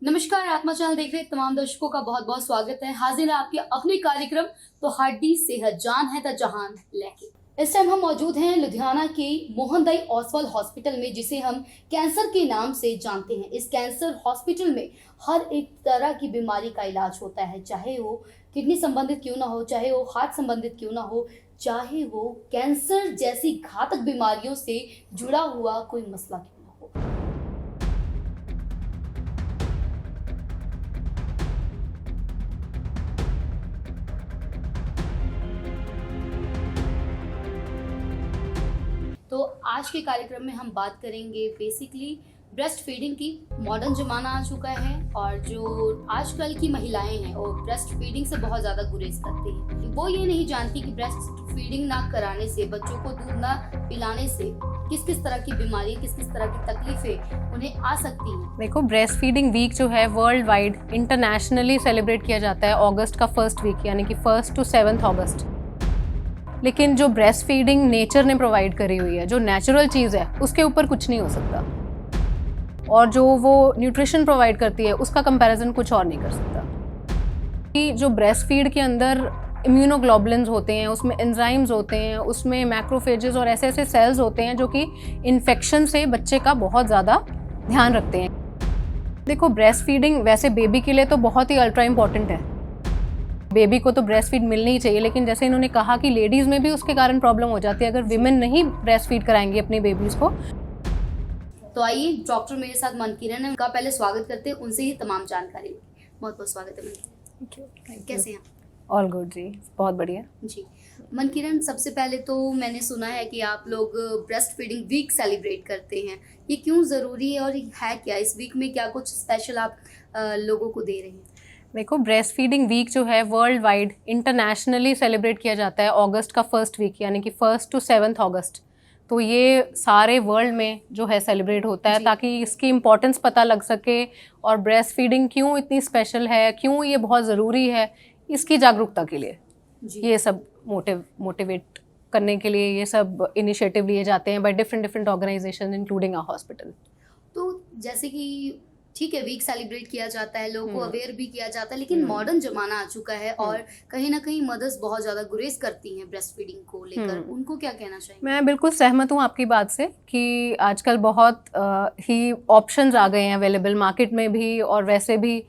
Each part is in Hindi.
नमस्कार, आत्मा चैनल देख रहे तमाम दर्शकों का बहुत बहुत स्वागत है। हाजिर है आपके अपने कार्यक्रम तो हड्डी सेहत जान है ता जहान लेके। इस टाइम हम मौजूद हैं लुधियाना के मोहनदाई ओसवाल हॉस्पिटल में, जिसे हम कैंसर के नाम से जानते हैं। इस कैंसर हॉस्पिटल में हर एक तरह की बीमारी का इलाज होता है, चाहे वो किडनी संबंधित क्यों ना हो, चाहे वो हार्ट संबंधित क्यों ना हो, चाहे वो कैंसर जैसी घातक बीमारियों से जुड़ा हुआ कोई मसला क्यों ना हो। तो आज के कार्यक्रम में हम बात करेंगे बेसिकली ब्रेस्ट फीडिंग की। मॉडर्न जमाना आ चुका है और जो आजकल की महिलाएं हैं वो ब्रेस्ट फीडिंग से बहुत ज़्यादा गुरेज करती हैं। वो ये नहीं जानती कि ब्रेस्ट फीडिंग ना कराने से, बच्चों को दूध ना पिलाने से किस किस तरह की बीमारी, किस किस तरह की तकलीफें उन्हें आ सकती हैं। देखो, ब्रेस्ट फीडिंग वीक जो है वर्ल्ड वाइड इंटरनेशनली सेलिब्रेट किया जाता है अगस्त का फर्स्ट वीक, यानी कि 1 to 7 अगस्त। लेकिन जो ब्रेस्ट फीडिंग नेचर ने प्रोवाइड करी हुई है, जो नेचुरल चीज़ है, उसके ऊपर कुछ नहीं हो सकता। और जो वो न्यूट्रिशन प्रोवाइड करती है उसका कंपैरिजन कुछ और नहीं कर सकता। कि जो ब्रेस्ट फीड के अंदर इम्यूनोग्लोबुलिन्स होते हैं, उसमें एंजाइम्स होते हैं, उसमें मैक्रोफेजेस और ऐसे ऐसे सेल्स होते हैं जो कि इन्फेक्शन से बच्चे का बहुत ज़्यादा ध्यान रखते हैं। देखो, ब्रेस्ट फीडिंग वैसे बेबी के लिए तो बहुत ही अल्ट्रा इम्पॉर्टेंट है। बेबी को तो ब्रेस्ट फीड मिलनी ही चाहिए, लेकिन जैसे इन्होंने कहा कि लेडीज़ में भी उसके कारण प्रॉब्लम हो जाती है अगर विमेन नहीं ब्रेस्ट फीड कराएंगी अपनी बेबीज़ को। तो आइए, डॉक्टर मेरे साथ मनकिरण है, उनका पहले स्वागत करते हैं, उनसे ही तमाम जानकारी होगी। बहुत बहुत स्वागत है मनकिरण। कैसे हैं? ऑल गुड जी, बहुत बढ़िया जी मनकिरण, सबसे पहले तो मैंने सुना है कि आप लोग ब्रेस्ट फीडिंग वीक सेलिब्रेट करते हैं। ये क्यों ज़रूरी है और है क्या इस वीक में, क्या कुछ स्पेशल आप लोगों को दे रहे हैं? देखो, ब्रेस्ट फीडिंग वीक जो है वर्ल्ड वाइड इंटरनेशनली सेलिब्रेट किया जाता है अगस्त का फर्स्ट वीक, यानी कि 1 to 7 अगस्त। तो ये सारे वर्ल्ड में जो है सेलिब्रेट होता है ताकि इसकी इम्पोर्टेंस पता लग सके और ब्रेस्ट फीडिंग क्यों इतनी स्पेशल है, क्यों ये बहुत ज़रूरी है, इसकी जागरूकता के लिए ये सब मोटिवेट करने के लिए ये सब इनिशिएटिव लिए जाते हैं by different organisation including our hospital. तो जैसे कि ठीक है, वीक सेलिब्रेट किया जाता है, लोगों को अवेयर भी किया जाता है, लेकिन मॉडर्न जमाना आ चुका है और कहीं ना कहीं मदर्स बहुत ज़्यादा गुरेज करती हैं ब्रेस्ट फीडिंग को लेकर। उनको क्या कहना चाहिए? मैं बिल्कुल सहमत हूँ आपकी बात से कि आजकल बहुत ही ऑप्शंस आ गए हैं अवेलेबल मार्केट में भी और वैसे भी।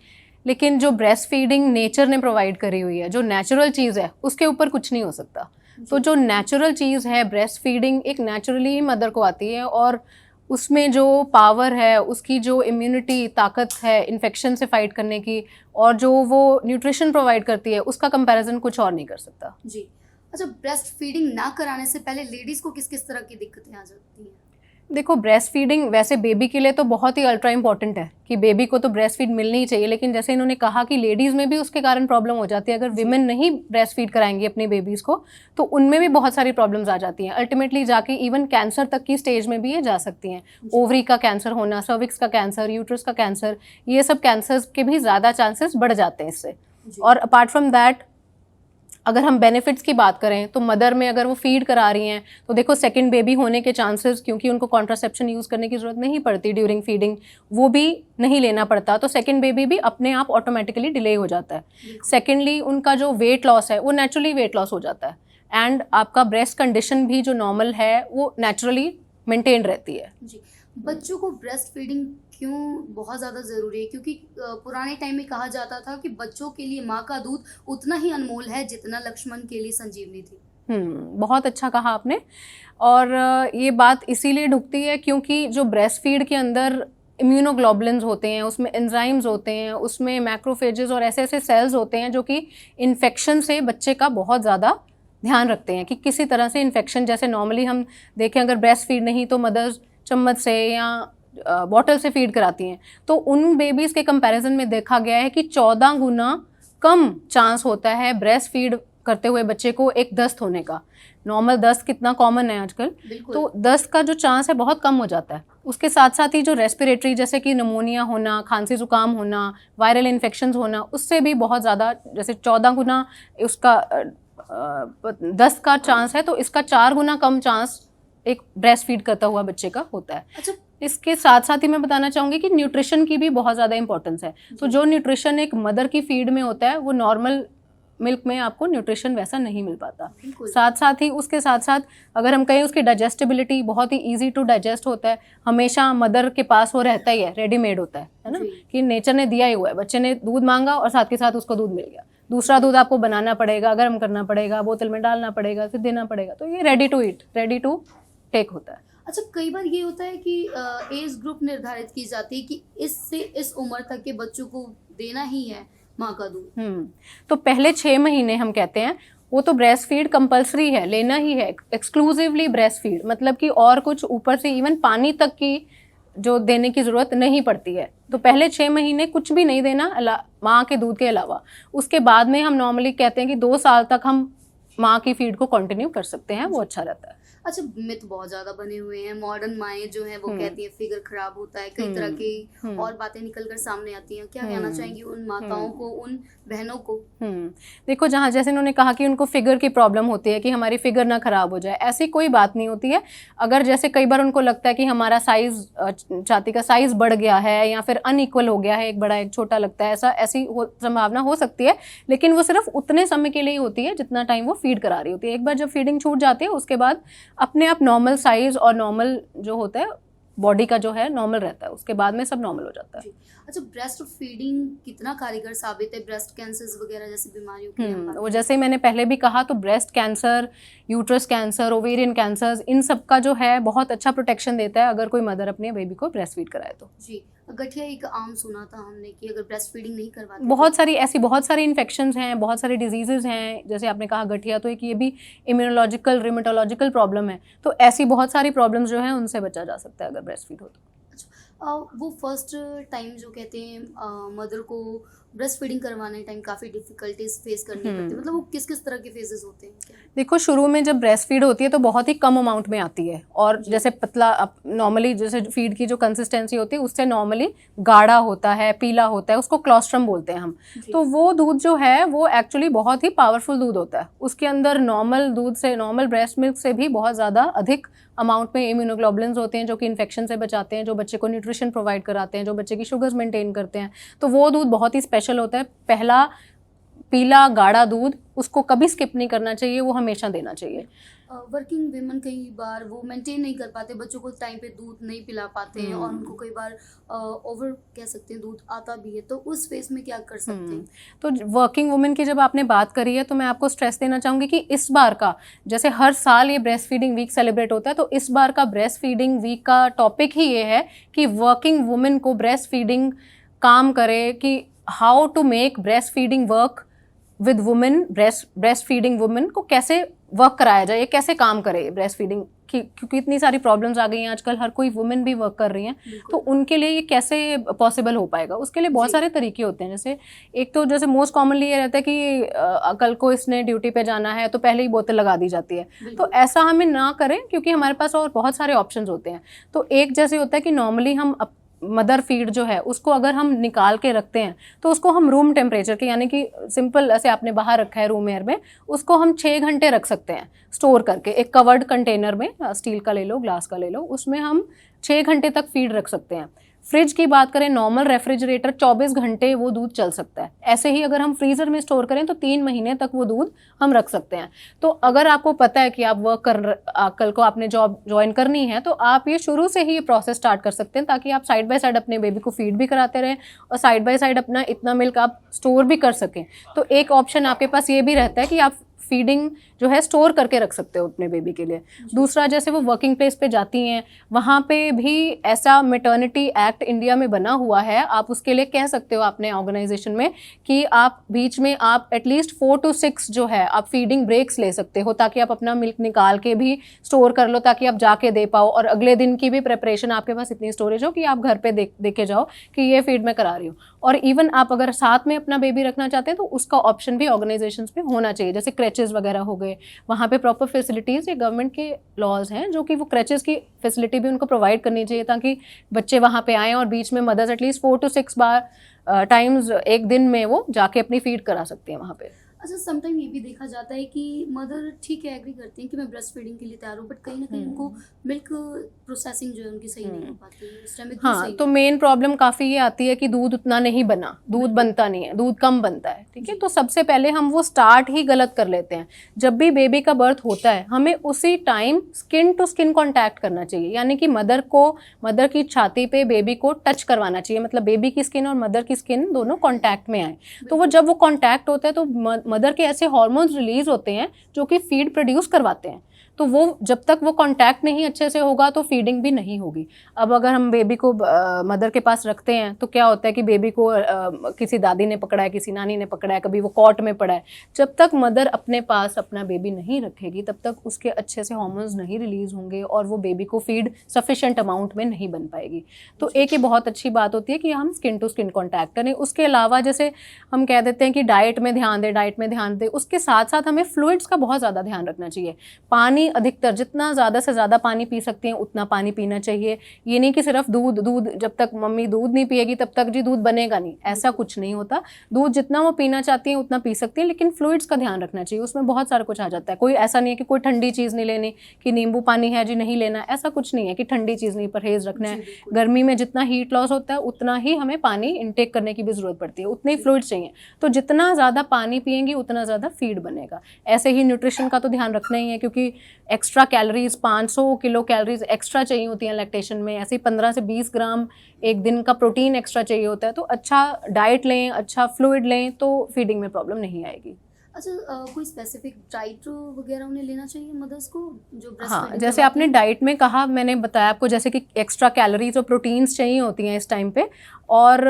लेकिन जो ब्रेस्ट फीडिंग नेचर ने प्रोवाइड करी हुई है, जो नेचुरल चीज़ है, उसके ऊपर कुछ नहीं हो सकता। तो जो नेचुरल चीज़ है ब्रेस्ट फीडिंग, एक नेचुरली ही मदर को आती है और उसमें जो पावर है, उसकी जो इम्यूनिटी ताकत है इन्फेक्शन से फाइट करने की, और जो वो न्यूट्रिशन प्रोवाइड करती है, उसका कंपैरिजन कुछ और नहीं कर सकता। जी अच्छा, ब्रेस्ट फीडिंग ना कराने से पहले लेडीज़ को किस किस तरह की दिक्कतें आ जाती हैं? देखो, ब्रेस्ट फीडिंग वैसे बेबी के लिए तो बहुत ही अल्ट्रा इम्पॉर्टेंट है कि बेबी को तो ब्रेस्ट फीड मिलनी ही चाहिए, लेकिन जैसे इन्होंने कहा कि लेडीज़ में भी उसके कारण प्रॉब्लम हो जाती है अगर विमेन नहीं ब्रेस्ट फीड कराएंगी अपनी बेबीज़ को, तो उनमें भी बहुत सारी प्रॉब्लम्स आ जाती हैं। अल्टीमेटली जाके इवन कैंसर तक की स्टेज में भी ये जा सकती हैं। ओवरी का कैंसर होना, सर्विक्स का कैंसर, यूट्रस का कैंसर, ये सब कैंसर्स के भी ज़्यादा चांसेस बढ़ जाते हैं इससे। और अपार्ट फ्रॉम दैट, अगर हम बेनिफिट्स की बात करें तो मदर में अगर वो फीड करा रही हैं तो देखो सेकंड बेबी होने के चांसेस, क्योंकि उनको कॉन्ट्रासेप्शन यूज़ करने की ज़रूरत नहीं पड़ती ड्यूरिंग फीडिंग, वो भी नहीं लेना पड़ता, तो सेकंड बेबी भी अपने आप ऑटोमेटिकली डिले हो जाता है। सेकेंडली, उनका जो वेट लॉस है वो नेचुरली वेट लॉस हो जाता है एंड आपका ब्रेस्ट कंडीशन भी जो नॉर्मल है वो नेचुरली मेंटेन रहती है। जी, बच्चों को ब्रेस्ट फीडिंग क्यों बहुत ज़्यादा ज़रूरी है? क्योंकि पुराने टाइम में कहा जाता था कि बच्चों के लिए माँ का दूध उतना ही अनमोल है जितना लक्ष्मण के लिए संजीवनी थी। बहुत अच्छा कहा आपने। और ये बात इसीलिए ढुकती है क्योंकि जो ब्रेस्ट फीड के अंदर इम्यूनोग्लोबुलिन्स होते हैं, उसमें एंजाइम्स होते हैं, उसमें मैक्रोफेजेस और ऐसे ऐसे सेल्स होते हैं जो कि इन्फेक्शन से बच्चे का बहुत ज़्यादा ध्यान रखते हैं कि किसी तरह से इन्फेक्शन, जैसे नॉर्मली हम देखें अगर ब्रेस्ट फीड नहीं तो मदर्स चम्मच से या बॉटल से फीड कराती हैं, तो उन बेबीज़ के कंपैरिजन में देखा गया है कि 14 गुना कम चांस होता है ब्रेस्ट फीड करते हुए बच्चे को एक दस्त होने का। नॉर्मल दस्त कितना कॉमन है आजकल, तो दस्त का जो चांस है बहुत कम हो जाता है। उसके साथ साथ ही जो रेस्पिरेटरी, जैसे कि निमोनिया होना, खांसी जुकाम होना, वायरल इन्फेक्शंस होना, उससे भी बहुत ज़्यादा, जैसे 14 गुना उसका दस्त का चांस है, तो इसका 4 गुना कम चांस एक ब्रेस्ट फीड करता हुआ बच्चे का होता है। अच्छा, इसके साथ साथ ही मैं बताना चाहूँगी कि न्यूट्रिशन की भी बहुत ज़्यादा इंपॉर्टेंस है। तो जो न्यूट्रिशन एक मदर की फीड में होता है वो नॉर्मल मिल्क में आपको न्यूट्रिशन वैसा नहीं मिल पाता। साथ साथ ही उसके साथ साथ अगर हम कहें उसकी डाइजेस्टिबिलिटी बहुत ही इजी टू डाइजेस्ट होता है, हमेशा मदर के पास वो रहता ही है, रेडीमेड होता है ना, कि नेचर ने दिया ही हुआ है। बच्चे ने दूध मांगा और साथ के साथ उसको दूध मिल गया। दूसरा दूध आपको बनाना पड़ेगा, गर्म करना पड़ेगा, बोतल में डालना पड़ेगा, फिर देना पड़ेगा। तो ये ready to eat, ready to take होता है। अच्छा, कई बार ये होता है कि एज ग्रुप निर्धारित की जाती है कि इससे इस उम्र तक के बच्चों को देना ही है माँ का दूध। तो पहले 6 महीने हम कहते हैं वो तो ब्रेस्ट फीड कंपल्सरी है, लेना ही है, एक्सक्लूसिवली ब्रेस्ट फीड, मतलब कि और कुछ ऊपर से इवन पानी तक की जो देने की ज़रूरत नहीं पड़ती है। तो पहले 6 महीने कुछ भी नहीं देना माँ के दूध के अलावा। उसके बाद में हम नॉर्मली कहते हैं कि 2 साल तक हम माँ की फीड को कंटिन्यू कर सकते हैं, वो अच्छा रहता है। अच्छा, मिथ बहुत ज्यादा बने हुए हैं। मॉडर्न माएँ जो हैं वो कहती हैं फिगर खराब होता है, कई तरह की और बातें निकल कर सामने आती हैं। क्या कहना चाहेंगी उन माताओं को, उन बहनों को? देखो, जहाँ जैसे इन्होंने कहा कि उनको फिगर की प्रॉब्लम होती है कि हमारी फिगर ना खराब हो जाए, ऐसी कोई बात नहीं होती है। अगर जैसे कई बार उनको लगता है कि हमारा साइज, छाती का साइज बढ़ गया है या फिर अनइक्वल हो गया है, एक बड़ा एक छोटा लगता है, ऐसी संभावना हो सकती है, लेकिन वो सिर्फ उतने समय के लिए होती है जितना टाइम वो फीड करा रही होती है। एक बार जब फीडिंग छूट जाती है उसके बाद अपने आप नॉर्मल साइज और नॉर्मल जो होता है बॉडी का जो है नॉर्मल रहता है, उसके बाद में सब नॉर्मल हो जाता है। अच्छा, ब्रेस्ट फीडिंग कितना कारगर साबित है ब्रेस्ट कैंसर्स वगैरह जैसी बीमारियों के लिए? वो जैसे मैंने पहले भी कहा, तो breast cancer, uterus cancer, ovarian cancers, इन सब का जो है बहुत अच्छा प्रोटेक्शन देता है अगर कोई मदर अपने बेबी को ब्रेस्ट फीड कराए तो। जी, गठिया एक आम सुना था हमने कि अगर ब्रेस्ट फीडिंग नहीं करवाते बहुत सारी इन्फेक्शंस हैं, बहुत सारे डिजीजेज हैं। जैसे आपने कहा गठिया, तो एक ये भी इम्यूनोलॉजिकल रिमेटोलॉजिकल प्रॉब्लम है। तो ऐसी बहुत सारी प्रॉब्लम्स जो हैं उनसे बचा जा सकता है अगर ब्रेस्ट फीड हो तो। वो फर्स्ट टाइम जो कहते हैं मदर को ब्रेस्ट फीडिंग करवाने टाइम काफ़ी डिफिकल्टीज फेस करनी पड़ती है, मतलब वो किस किस तरह के फेजेस होते हैं? देखो, शुरू में जब ब्रेस्ट फीड होती है तो बहुत ही कम अमाउंट में आती है, और जैसे पतला, नॉर्मली जैसे फीड की जो कंसिस्टेंसी होती है उससे नॉर्मली गाढ़ा होता है, पीला होता है, उसको क्लोस्ट्रम बोलते हैं हम। तो वो दूध जो है वो एक्चुअली बहुत ही पावरफुल दूध होता है। उसके अंदर नॉर्मल दूध से, नॉर्मल ब्रेस्ट मिल्क से भी बहुत ज़्यादा अधिक अमाउंट में इम्यूनोग्लोबुलिन्स होते हैं जो कि इन्फेक्शन से बचाते हैं, जो बच्चे को न्यूट्रिशन प्रोवाइड कराते हैं, जो बच्चे की शुगर्स मेंटेन करते हैं। तो वो दूध बहुत ही स्पेशल होता है। पहला पीला गाढ़ा दूध, उसको कभी स्किप नहीं करना चाहिए, वो हमेशा देना चाहिए। वर्किंग वीमेन कई बार वो मेंटेन नहीं कर पाते, बच्चों को टाइम पे दूध नहीं पिला पाते हैं और उनको कई बार ओवर कह सकते हैं दूध आता भी है, तो उस फेस में क्या कर सकते हैं? तो वर्किंग वुमेन की जब आपने बात करी है तो मैं आपको स्ट्रेस देना चाहूँगी कि इस बार का, जैसे हर साल ये ब्रेस्ट फीडिंग वीक सेलिब्रेट होता है, तो इस बार का ब्रेस्ट फीडिंग वीक का टॉपिक ही ये है कि वर्किंग वुमेन को ब्रेस्ट फीडिंग काम करे, कि how to make breast feeding work with women, breast feeding women को कैसे वर्क कराया जाए, ये कैसे काम करे ब्रेस्ट फीडिंग की, क्योंकि इतनी सारी प्रॉब्लम्स आ गई हैं आजकल, हर कोई वुमेन भी वर्क कर रही हैं, तो उनके लिए ये कैसे पॉसिबल हो पाएगा। उसके लिए बहुत सारे तरीके होते हैं। जैसे एक तो जैसे मोस्ट कॉमनली ये रहता है कि कल को इसने ड्यूटी पे जाना है तो पहले ही बोतल लगा दी जाती है, तो ऐसा हमें ना करें क्योंकि हमारे पास और बहुत सारे ऑप्शंस होते हैं। तो एक जैसे होता है कि नॉर्मली हम मदर फीड जो है उसको अगर हम निकाल के रखते हैं तो उसको हम रूम टेम्परेचर के, यानी कि सिंपल ऐसे आपने बाहर रखा है रूम एयर में, उसको हम 6 घंटे रख सकते हैं स्टोर करके, एक कवर्ड कंटेनर में, स्टील का ले लो, ग्लास का ले लो, उसमें हम 6 घंटे तक फीड रख सकते हैं। फ्रिज की बात करें, नॉर्मल रेफ्रिजरेटर 24 घंटे वो दूध चल सकता है। ऐसे ही अगर हम फ्रीज़र में स्टोर करें तो 3 महीने तक वो दूध हम रख सकते हैं। तो अगर आपको पता है कि आप कल को आपने जॉब ज्वाइन करनी है तो आप ये शुरू से ही ये प्रोसेस स्टार्ट कर सकते हैं, ताकि आप साइड बाय साइड अपने बेबी को फीड भी कराते रहें और साइड बाय साइड अपना इतना मिल्क आप स्टोर भी कर सकें। तो एक ऑप्शन आपके पास ये भी रहता है कि आप फीडिंग जो है स्टोर करके रख सकते हो अपने बेबी के लिए। दूसरा, जैसे वो वर्किंग प्लेस पे जाती हैं, वहाँ पे भी ऐसा मैटर्निटी एक्ट इंडिया में बना हुआ है, आप उसके लिए कह सकते हो अपने ऑर्गेनाइजेशन में कि आप बीच में आप एटलीस्ट 4 to 6 जो है आप फीडिंग ब्रेक्स ले सकते हो, ताकि आप अपना मिल्क निकाल के भी स्टोर कर लो, ताकि आप जाके दे पाओ और अगले दिन की भी प्रेपरेशन आपके पास इतनी स्टोरेज हो कि आप घर पे देखे जाओ कि ये फीड मैं करा रही हूँ। और इवन आप अगर साथ में अपना बेबी रखना चाहते हैं तो उसका ऑप्शन भी ऑर्गेनाइजेशंस में होना चाहिए, जैसे क्रैचेस वगैरह हो गए, वहाँ पे प्रॉपर फैसिलिटीज़, ये गवर्नमेंट के लॉज हैं जो कि वो क्रैचेस की फैसिलिटी भी उनको प्रोवाइड करनी चाहिए, ताकि बच्चे वहाँ पे आएँ और बीच में मदर्स एटलीस्ट 4 to 6 बार टाइम्स एक दिन में वो जाके अपनी फीड करा सकती हैं वहाँ पे। अच्छा, समटाइम ये भी देखा जाता है कि मदर ठीक है एग्री करती हैं कि मैं ब्रेस्ट फीडिंग के लिए तैयार हूँ, बट कहीं ना कहीं उनको मिल्क प्रोसेसिंग जो है उनकी सही नहीं हो पाती है, उस टाइम में दूध हाँ, सही तो नहीं मेन प्रॉब्लम काफ़ी ये आती है कि दूध उतना नहीं बना, दूध बनता नहीं है, दूध कम बनता है, ठीक है। तो सबसे पहले हम वो स्टार्ट ही गलत कर लेते हैं। जब भी बेबी का बर्थ होता है हमें उसी time skin to skin contact करना चाहिए, यानी कि मदर की छाती पे बेबी को टच करवाना चाहिए, मतलब बेबी की स्किन और मदर की स्किन दोनों कांटेक्ट में आए। तो वो जब वो कांटेक्ट होता है तो मदर के ऐसे हार्मोन्स रिलीज होते हैं जो कि फीड प्रोड्यूस करवाते हैं। तो वो जब तक वो कांटेक्ट नहीं अच्छे से होगा तो फीडिंग भी नहीं होगी। अब अगर हम बेबी को मदर के पास रखते हैं तो क्या होता है कि बेबी को किसी दादी ने पकड़ा है, किसी नानी ने पकड़ा है, कभी वो कॉट में पड़ा है। जब तक मदर अपने पास अपना बेबी नहीं रखेगी तब तक उसके अच्छे से हार्मोन्स नहीं रिलीज होंगे और वो बेबी को फीड सफिशिएंट अमाउंट में नहीं बन पाएगी। तो एक ये बहुत अच्छी बात होती है कि हम स्किन टू स्किन कॉन्टैक्ट करें। उसके अलावा जैसे हम कह देते हैं कि डाइट में ध्यान दें, उसके साथ साथ हमें फ्लूइड्स का बहुत ज़्यादा ध्यान रखना चाहिए। पानी अधिकतर, जितना ज़्यादा से ज़्यादा पानी पी सकते हैं उतना पानी पीना चाहिए। ये नहीं कि सिर्फ दूध जब तक मम्मी दूध नहीं पिएगी तब तक जी दूध बनेगा नहीं, ऐसा कुछ नहीं होता। दूध जितना वो पीना चाहती हैं उतना पी सकती हैं, लेकिन फ्लूइड्स का ध्यान रखना चाहिए। उसमें बहुत सारा कुछ आ जाता है। कोई ऐसा नहीं है कि कोई ठंडी चीज़ नहीं लेनी, कि नींबू पानी है जी नहीं लेना, ऐसा कुछ नहीं है कि ठंडी चीज़ नहीं, परहेज रखना है। गर्मी में जितना हीट लॉस होता है उतना ही हमें पानी इनटेक करने की भी ज़रूरत पड़ती है, उतने ही फ्लूइड्स चाहिए। तो जितना ज़्यादा पानी पिएंगी उतना ज़्यादा फीड बनेगा। ऐसे ही न्यूट्रिशन का तो ध्यान रखना ही है, क्योंकि extra calories 500 kilo calories extra चाहिए होती हैं लैक्टेशन में। ऐसे ही 15 से 20 ग्राम एक दिन का प्रोटीन एक्स्ट्रा चाहिए होता है। तो अच्छा डाइट लें, अच्छा फ्लूइड लें तो फीडिंग में प्रॉब्लम नहीं आएगी। अच्छा, कोई स्पेसिफिक डाइट वगैरह उन्हें लेना चाहिए मदर्स को जो ब्रेस्ट हाँ, फीडिंग जैसे आपने डाइट में कहा, मैंने बताया आपको जैसे कि एक्स्ट्रा कैलोरीज और प्रोटीन्स चाहिए होती हैं इस टाइम पे। और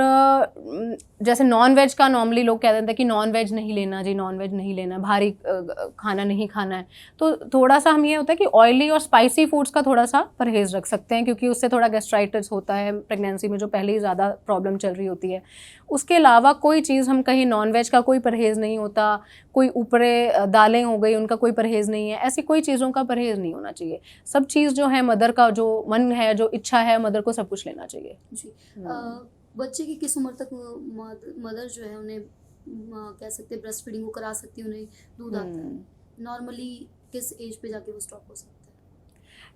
जैसे नॉन वेज का नॉर्मली लोग कह देते हैं कि नॉन वेज नहीं लेना जी, नॉन वेज नहीं लेना, भारी खाना नहीं खाना है। तो थोड़ा सा हम ये होता है कि ऑयली और स्पाइसी फूड्स का थोड़ा सा परहेज़ रख सकते हैं, क्योंकि उससे थोड़ा गैस्ट्राइटिस होता है प्रेगनेंसी में, जो पहले ही ज़्यादा प्रॉब्लम चल रही होती है। उसके अलावा कोई चीज़ हम कहीं, नॉन वेज का कोई परहेज़ नहीं होता, कोई ऊपरे दालें हो गई उनका कोई परहेज़ नहीं है, ऐसी कोई चीज़ों का परहेज़ नहीं होना चाहिए। सब चीज़ जो है मदर का जो मन है, जो इच्छा है, मदर को सब कुछ लेना चाहिए जी। बच्चे की किस उम्र तक मदर जो है उन्हें कह सकते हैं ब्रेस्ट फीडिंग को करा सकती है, उन्हें दूध आता है नॉर्मली किस एज पे जाके वो स्टॉप हो सकता है?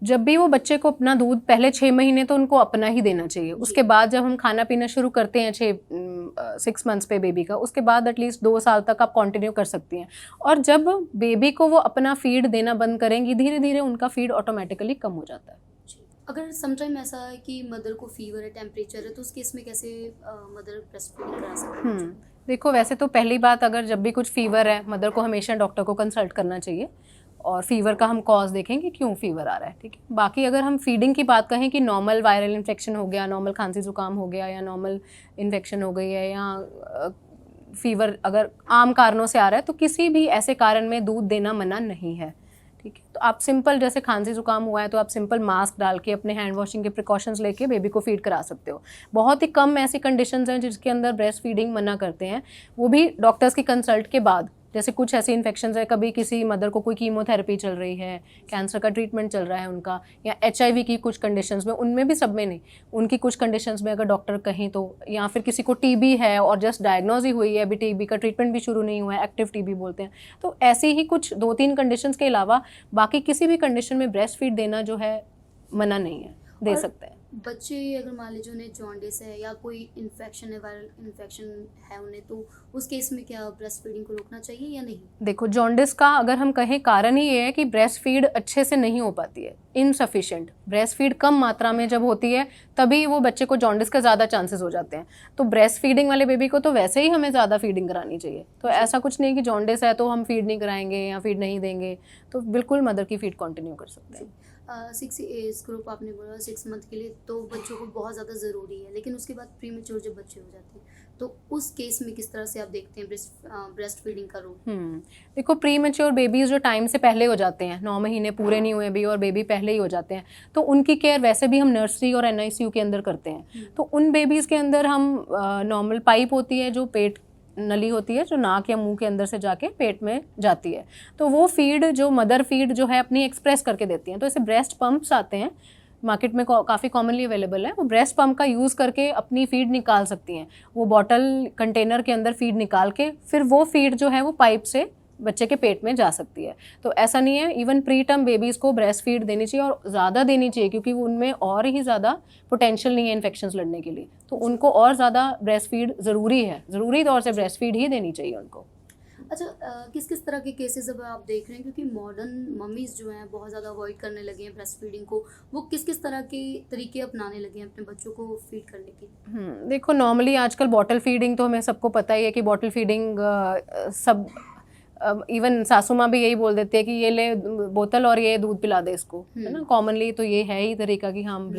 जब भी वो बच्चे को अपना दूध, पहले 6 महीने तो उनको अपना ही देना चाहिए। उसके बाद जब हम खाना पीना शुरू करते हैं 6 मंथ्स पे बेबी का, उसके बाद एटलीस्ट 2 साल तक आप कंटिन्यू कर सकती हैं। और जब बेबी को वो अपना फीड देना बंद करेंगी, धीरे धीरे उनका फीड ऑटोमेटिकली कम हो जाता है। अगर समटाइम ऐसा है कि मदर को फीवर है, टेम्परेचर है, तो उस केस में कैसे मदर ब्रेस्ट फीडिंग करा सकती है? देखो, वैसे तो पहली बात, अगर जब भी कुछ फीवर है मदर को हमेशा डॉक्टर को कंसल्ट करना चाहिए और फीवर का हम कॉज देखेंगे क्यों फीवर आ रहा है, ठीक है। बाकी अगर हम फीडिंग की बात कहें कि नॉर्मल वायरल इन्फेक्शन हो गया, नॉर्मल खांसी जुकाम हो गया, या नॉर्मल इन्फेक्शन हो गई है, या फीवर अगर आम कारणों से आ रहा है, तो किसी भी ऐसे कारण में दूध देना मना नहीं है, ठीक है। तो आप सिंपल, जैसे खांसी जुकाम हुआ है तो आप सिंपल मास्क डाल के अपने हैंड वॉशिंग के प्रिकॉशंस लेके बेबी को फीड करा सकते हो। बहुत ही कम ऐसी कंडीशंस हैं जिसके अंदर ब्रेस्ट फीडिंग मना करते हैं, वो भी डॉक्टर्स की कंसल्ट के बाद। जैसे कुछ ऐसी इन्फेक्शंस है, कभी किसी मदर को कोई कीमोथेरेपी चल रही है, कैंसर का ट्रीटमेंट चल रहा है उनका, या HIV की कुछ कंडीशंस में, उनमें भी, सब में नहीं, उनकी कुछ कंडीशंस में अगर डॉक्टर कहें तो, या फिर किसी को TB है और जस्ट डायग्नोज ही हुई है, अभी TB का ट्रीटमेंट भी शुरू नहीं हुआ है, एक्टिव TB बोलते हैं, तो ऐसी ही कुछ 2-3 कंडीशंस के अलावा बाकी किसी भी कंडीशन में ब्रेस्ट फीड देना जो है मना नहीं है, दे सकते हैं। बच्चे अगर मान लीजिए उन्हें जॉन्डिस है या कोई इन्फेक्शन है, वायरल इन्फेक्शन है उन्हें, तो उस केस में क्या ब्रेस्ट फीडिंग को रोकना चाहिए या नहीं? देखो, जॉन्डिस का अगर हम कहें कारण ही ये है कि ब्रेस्ट फीड अच्छे से नहीं हो पाती है, इनसफिशिएंट। ब्रेस्ट फीड कम मात्रा में जब होती है तभी वो बच्चे को जॉन्डिस का ज़्यादा चांसेस हो जाते हैं। तो ब्रेस्ट फीडिंग वाले बेबी को तो वैसे ही हमें ज़्यादा फीडिंग करानी चाहिए। तो ऐसा कुछ नहीं कि जॉन्डिस है तो हम फीड नहीं कराएंगे या फीड नहीं देंगे, तो बिल्कुल मदर की फीड कंटिन्यू कर सकते हैं। 6 एज ग्रुप आपने बोला 6 मंथ के लिए तो बच्चों को बहुत ज़्यादा ज़रूरी है, लेकिन उसके बाद प्रीमेच्योर जब बच्चे हो जाते हैं तो उस केस में किस तरह से आप देखते हैं ब्रेस्ट फीडिंग का रोल? देखो, प्रीमेच्योर बेबीज़ जो टाइम से पहले हो जाते हैं, 9 महीने पूरे नहीं हुए अभी और बेबी पहले ही हो जाते हैं, तो उनकी केयर वैसे भी हम नर्सरी और NICU के अंदर करते हैं। तो उन बेबीज़ के अंदर हम नॉर्मल पाइप होती है जो पेट नली होती है, जो नाक या मुंह के अंदर से जाके पेट में जाती है, तो वो फीड, जो मदर फीड जो है अपनी एक्सप्रेस करके देती हैं। तो ऐसे ब्रेस्ट पंप्स आते हैं मार्केट में काफ़ी कॉमनली अवेलेबल है, वो ब्रेस्ट पम्प का यूज़ करके अपनी फीड निकाल सकती हैं। वो बॉटल कंटेनर के अंदर फीड निकाल के फिर वो फीड जो है वो पाइप से बच्चे के पेट में जा सकती है। तो ऐसा नहीं है, इवन प्री टर्म बेबीज़ को ब्रेस्ट फीड देनी चाहिए और ज़्यादा देनी चाहिए, क्योंकि उनमें और ही ज़्यादा पोटेंशियल नहीं है इन्फेक्शंस लड़ने के लिए। तो उनको और ज़्यादा ब्रेस्ट फीड ज़रूरी है, ज़रूरी तौर से ब्रेस्ट फीड ही देनी चाहिए उनको। अच्छा, किस किस तरह के केसेस अब आप देख रहे हैं, क्योंकि मॉडर्न मम्मीज़ जो हैं बहुत ज़्यादा अवॉइड करने लगे हैं ब्रेस्ट फीडिंग को, वो किस किस तरह के तरीके अपनाने लगे हैं अपने बच्चों को फीड करने के? देखो, नॉर्मली आजकल बॉटल फीडिंग तो हमें सबको पता ही है कि बॉटल फीडिंग सब इवन सासू माँ भी यही बोल देते हैं कि ये ले बोतल और ये दूध पिला दे इसको, है ना। कॉमनली तो ये है ही तरीका कि हम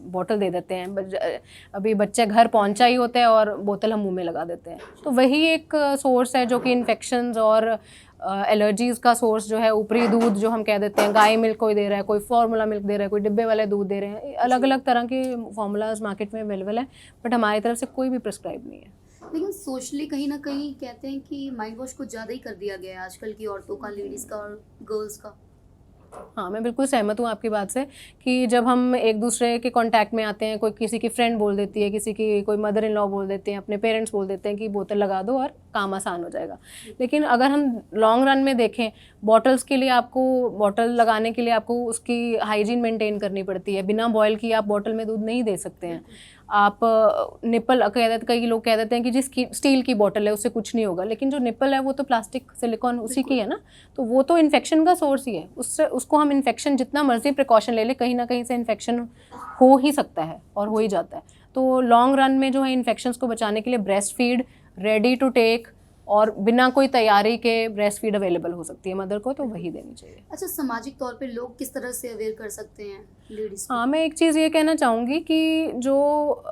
बोतल दे देते हैं। अभी बच्चे घर पहुंचा ही होता है और बोतल हम मुंह में लगा देते हैं। तो वही एक सोर्स है जो कि इन्फेक्शंस और एलर्जीज़ का सोर्स जो है। ऊपरी दूध जो हम कह देते हैं, गाय मिल्क कोई दे रहा है, कोई फार्मूला मिल्क दे रहा है, कोई डिब्बे वाले दूध दे रहे हैं। अलग अलग तरह के फार्मूलाज मार्केट में अवेलेबल है, बट हमारी तरफ से कोई भी प्रिस्क्राइब नहीं है। लेकिन सोशली कहीं ना कहीं कहते हैं कि माइंड वॉश कुछ ज़्यादा ही कर दिया गया है आजकल की औरतों का, लेडीज़ का और गर्ल्स का। हाँ, मैं बिल्कुल सहमत हूँ आपकी बात से कि जब हम एक दूसरे के कांटेक्ट में आते हैं, कोई किसी की फ्रेंड बोल देती है, किसी की कोई मदर इन लॉ बोल देते हैं, अपने पेरेंट्स बोल देते हैं कि बोतल लगा दो और काम आसान हो जाएगा। लेकिन अगर हम लॉन्ग रन में देखें, बॉटल्स के लिए आपको, बॉटल लगाने के लिए आपको उसकी हाइजीन मेंटेन करनी पड़ती है। बिना बॉयल किए आप बॉटल में दूध नहीं दे सकते हैं। आप निपल कह देते, कई लोग कह देते हैं कि जिस स्टील की बॉटल है उससे कुछ नहीं होगा, लेकिन जो निपल है वो तो प्लास्टिक सिलिकॉन उसी की है ना, तो वो तो इन्फेक्शन का सोर्स ही है। उससे उसको हम इन्फेक्शन जितना मर्जी प्रिकॉशन ले ले, कहीं ना कहीं से इन्फेक्शन हो ही सकता है और हो ही जाता है। तो लॉन्ग रन में जो है इन्फेक्शंस को बचाने के लिए breast feed ready to take और बिना कोई तैयारी के ब्रेस्ट फीड अवेलेबल हो सकती है मदर को, तो वही देनी चाहिए। अच्छा, सामाजिक तौर पे लोग किस तरह से अवेयर कर सकते हैं लेडीज़ को? हाँ, मैं एक चीज़ ये कहना चाहूँगी कि जो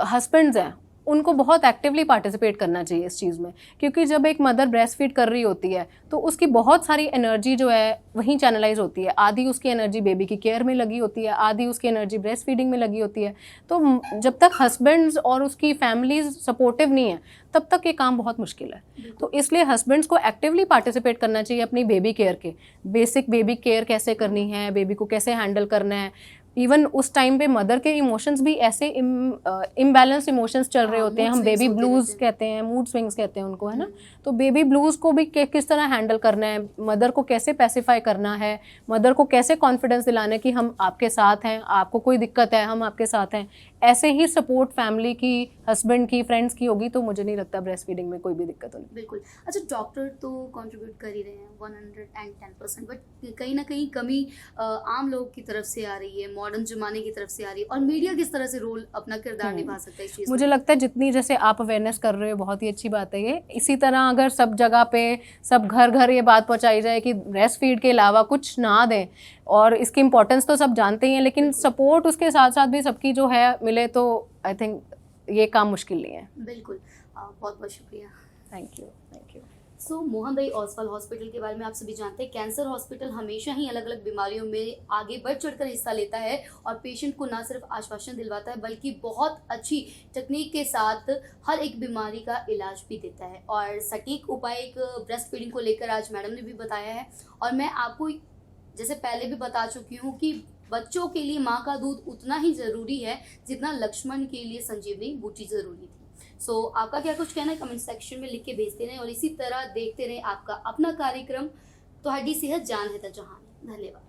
हस्बैंड्स हैं उनको बहुत एक्टिवली पार्टिसिपेट करना चाहिए इस चीज़ में, क्योंकि जब एक मदर ब्रेस्ट फीड कर रही होती है तो उसकी बहुत सारी एनर्जी जो है वहीं चैनलाइज होती है। आधी उसकी एनर्जी बेबी की केयर में लगी होती है, आधी उसकी एनर्जी ब्रेस्ट फीडिंग में लगी होती है। तो जब तक हस्बैंड्स और उसकी फैमिलीज सपोर्टिव नहीं है तब तक ये काम बहुत मुश्किल है। तो इसलिए हस्बैंड्स को एक्टिवली पार्टिसिपेट करना चाहिए अपनी बेबी केयर के। बेसिक बेबी केयर कैसे करनी है, बेबी को कैसे हैंडल करना है। इवन उस टाइम पे मदर के इमोशंस भी ऐसे इम्बैलेंस इमोशंस चल रहे होते हैं, हम बेबी ब्लूज कहते हैं, मूड स्विंग्स कहते हैं उनको, है ना। तो बेबी ब्लूज को भी किस तरह हैंडल करना है, मदर को कैसे पैसिफाई करना है, मदर को कैसे कॉन्फिडेंस दिलाना है कि हम आपके साथ हैं, आपको कोई दिक्कत है हम आपके साथ हैं। ऐसे ही सपोर्ट फैमिली की, हस्बैंड की, फ्रेंड्स की होगी तो मुझे नहीं लगता ब्रेस्ट फीडिंग में कोई भी दिक्कत होगी। बिल्कुल। अच्छा, डॉक्टर तो कंट्रीब्यूट कर ही रहे हैं 110%, बट कहीं ना कहीं कमी आम लोगों की तरफ से आ रही है, मॉडर्न जमाने की तरफ से आ रही है, और मीडिया किस तरह से रोल अपना किरदार निभा सकता है इस चीज़ में? मुझे लगता है जितनी जैसे आप अवेयरनेस कर रहे हो बहुत ही अच्छी बात है ये। इसी तरह अगर सब जगह पे, सब घर घर ये बात पहुंचाई जाए कि ब्रेस्ट फीड के अलावा कुछ ना दें, और इसकी इंपॉर्टेंस तो सब जानते ही हैं, लेकिन सपोर्ट उसके साथ साथ भी सबकी जो है मिले, तो आई थिंक ये काम मुश्किल नहीं है। बिल्कुल। बहुत बहुत शुक्रिया। Thank you, thank you. So Mohan Dai Oswal hospital के बारे में आप सभी जानते हैं, कैंसर हॉस्पिटल हमेशा ही अलग अलग बीमारियों में आगे बढ़ चढ़कर हिस्सा लेता है और पेशेंट को न सिर्फ आश्वासन दिलवाता है बल्कि बहुत अच्छी तकनीक के साथ हर एक बीमारी का इलाज भी देता है। और सटीक उपाय एक ब्रेस्ट फीडिंग को लेकर आज मैडम ने भी बताया है, और मैं आपको जैसे पहले भी बता चुकी हूँ कि बच्चों के लिए माँ का दूध उतना ही ज़रूरी है जितना लक्ष्मण के लिए संजीवनी बूटी ज़रूरी थी। सो आपका क्या कुछ कहना है कमेंट सेक्शन में लिख के भेजते रहें, और इसी तरह देखते रहें आपका अपना कार्यक्रम तो हड्डी सेहत जान है तो जहान। धन्यवाद।